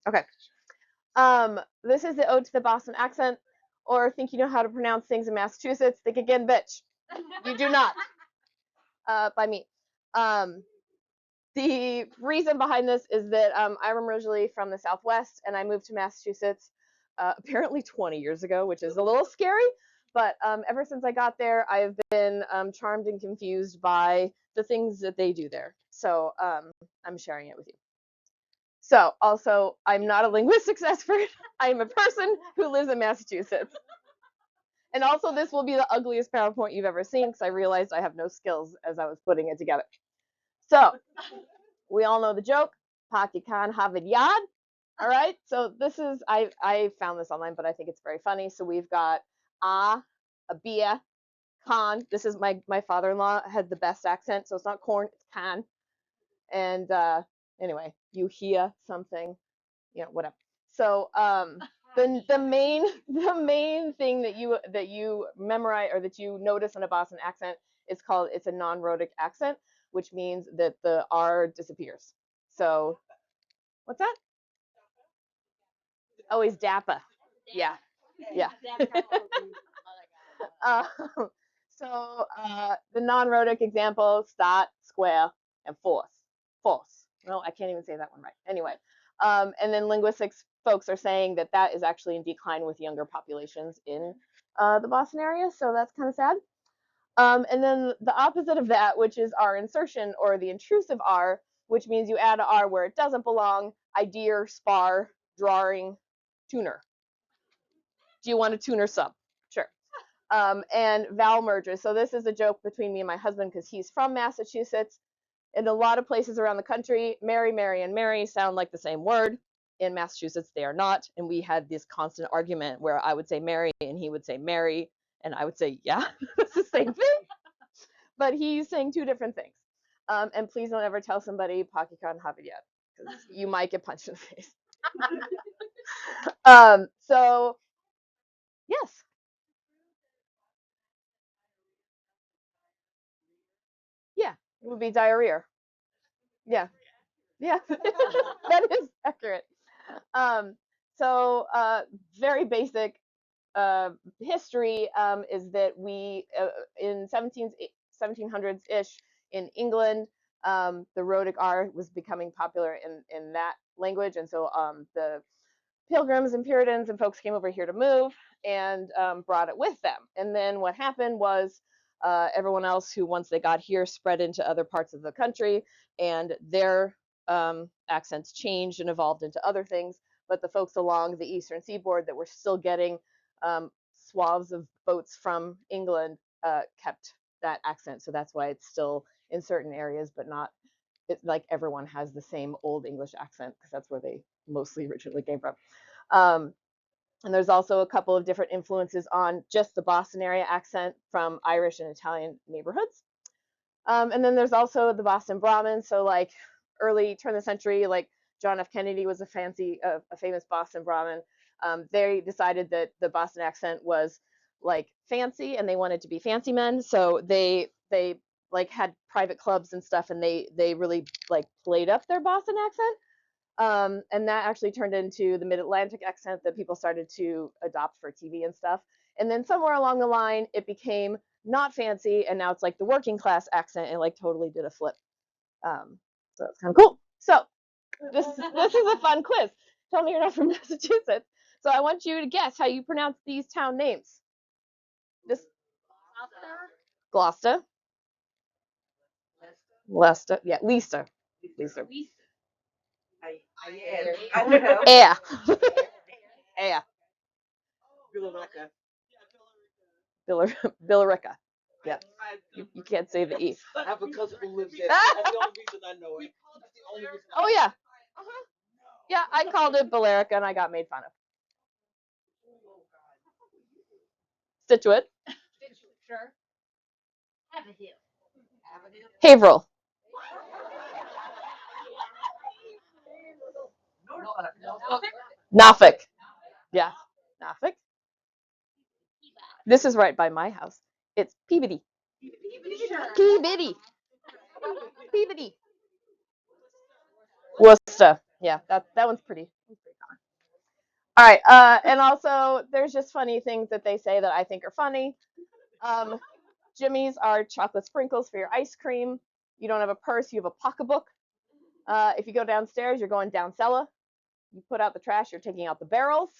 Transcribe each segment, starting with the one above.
Okay. This is the ode to the Boston accent, or think you know how to pronounce things in Massachusetts. Think again, bitch. You do not. By me. Um, the reason behind this is that I'm originally from the Southwest, and I moved to Massachusetts apparently 20 years ago, which is a little scary. But ever since I got there, I've been charmed and confused by the things that they do there. So I'm sharing it with you. So, also, I'm not a linguistics expert. I am a person who lives in Massachusetts. And also, this will be the ugliest PowerPoint you've ever seen because I realized I have no skills as I was putting it together. So, we all know the joke. Pakikan Havid Yad. All right. So this is I found this online, but I think it's very funny. So we've got a bia, Khan. This is my father-in-law had the best accent, so it's not corn, it's Khan. And anyway, you hear something, whatever. So the main the main thing that you memorize or that you notice in a Boston accent is called it's a non-rhotic accent, which means that the R disappears. So what's that? Oh, he's Dappa. Yeah, yeah. uh, the non-rhotic example: start, square, and force. Force. No, I can't even say that one right. Anyway, and then linguistics folks are saying that that is actually in decline with younger populations in the Boston area, so that's kind of sad. And then the opposite of that, which is R insertion or the intrusive R, which means you add a R where it doesn't belong. Idea, spar, drawing, tuner. Do you want a tuner sub? Sure. And vowel mergers. So this is a joke between me and my husband because he's from Massachusetts. In a lot of places around the country, Mary, Mary, and Mary sound like the same word. In Massachusetts, they are not. And we had this constant argument where I would say Mary and he would say Mary. And I would say, yeah, it's the same thing. But he's saying two different things. And please don't ever tell somebody Pakistan Havid yet, because you might get punched in the face. So, yes. Yeah, it would be diarrhea. Yeah. Yeah, that is accurate. Um, so, very basic history is that we, in 1700s ish in England, the rhotic R was becoming popular in that language. And so the Pilgrims and Puritans and folks came over here to move and brought it with them. And then what happened was everyone else who, once they got here, spread into other parts of the country, and their accents changed and evolved into other things. But the folks along the eastern seaboard that were still getting swaths of boats from England kept that accent. So that's why it's still in certain areas, but not like everyone has the same old English accent because that's where they mostly originally came from. Um, and there's also a couple of different influences on just the Boston area accent from Irish and Italian neighborhoods. And then there's also the Boston Brahmin. So like early turn of the century, like John F. Kennedy was a famous Boston Brahmin. They decided that the Boston accent was like fancy, and they wanted to be fancy men. So they like had private clubs and stuff, and they really like played up their Boston accent. And that actually turned into the Mid-Atlantic accent that people started to adopt for TV and stuff. And then somewhere along the line, it became not fancy, and now it's like the working class accent, and like totally did a flip. So it's kind of cool. So this is a fun quiz. Tell me you're not from Massachusetts. So I want you to guess how you pronounce these town names. This Gloucester, Leicester, yeah, Leicester, Leicester, Air, Air, Billerica. Yeah, you can't say the E. I have a cousin who lives there. That's the only reason I know it. Oh yeah, yeah. I called it Billerica and I got made fun of. Situate, Haverhill, Norfolk. Yeah, Norfolk. This is right by my house. It's Peabody. Peabody. Peabody. Worcester. Yeah, that one's pretty common. All right, and also there's just funny things that they say that I think are funny. Jimmy's are chocolate sprinkles for your ice cream. You don't have a purse, you have a pocketbook. If you go downstairs, you're going down cellar. You put out the trash, you're taking out the barrels.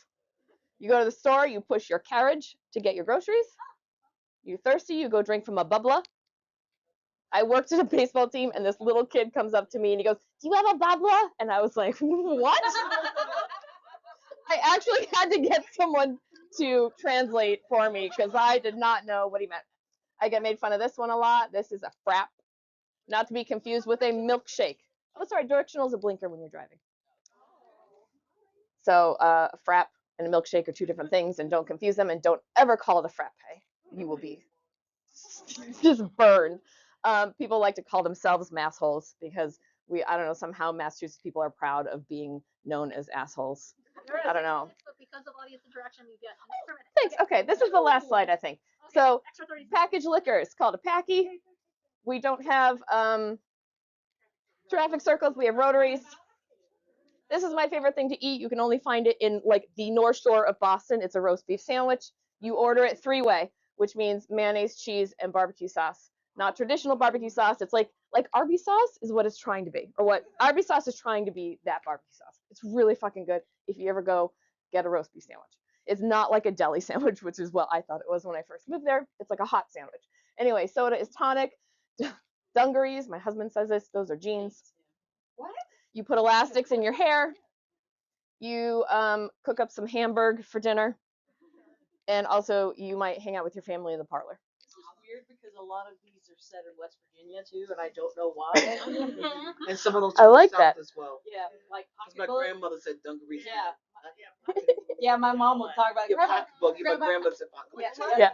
You go to the store, you push your carriage to get your groceries. You're thirsty, you go drink from a bubbler. I worked at a baseball team, and this little kid comes up to me and he goes, "Do you have a bubbler?" And I was like, "What?" I actually had to get someone to translate for me because I did not know what he meant. I get made fun of this one a lot. This is a frap, not to be confused with a milkshake. Oh, sorry, directional is a blinker when you're driving. So a frap and a milkshake are two different things, and don't confuse them, and don't ever call it a frappe. You will be just burned. People like to call themselves massholes because I don't know, somehow Massachusetts people are proud of being known as assholes. I don't know. But because of audience interaction, you get Thanks. Okay, this is the last slide, I think. So packaged liquor is called a packy. We don't have traffic circles. We have rotaries. This is my favorite thing to eat. You can only find it in like the North Shore of Boston. It's a roast beef sandwich. You order it three-way, which means mayonnaise, cheese, and barbecue sauce. Not traditional barbecue sauce. It's like Arby's sauce is what it's trying to be, or what Arby's sauce is trying to be, that barbecue sauce. It's really fucking good if you ever go get a roast beef sandwich. It's not like a deli sandwich, which is what I thought it was when I first moved there. It's like a hot sandwich. Anyway, soda is tonic. Dungarees, my husband says this, those are jeans. What? You put elastics in your hair. You cook up some hamburg for dinner. And also, you might hang out with your family in the parlor. This is weird because a lot of these are set in West Virginia too, and I don't know why. And some of those I like south that as well. yeah, like my grandmother said dungarees. Yeah. Yeah, my mom would talk about pocket buggy. My grandmother said pocket. Yeah.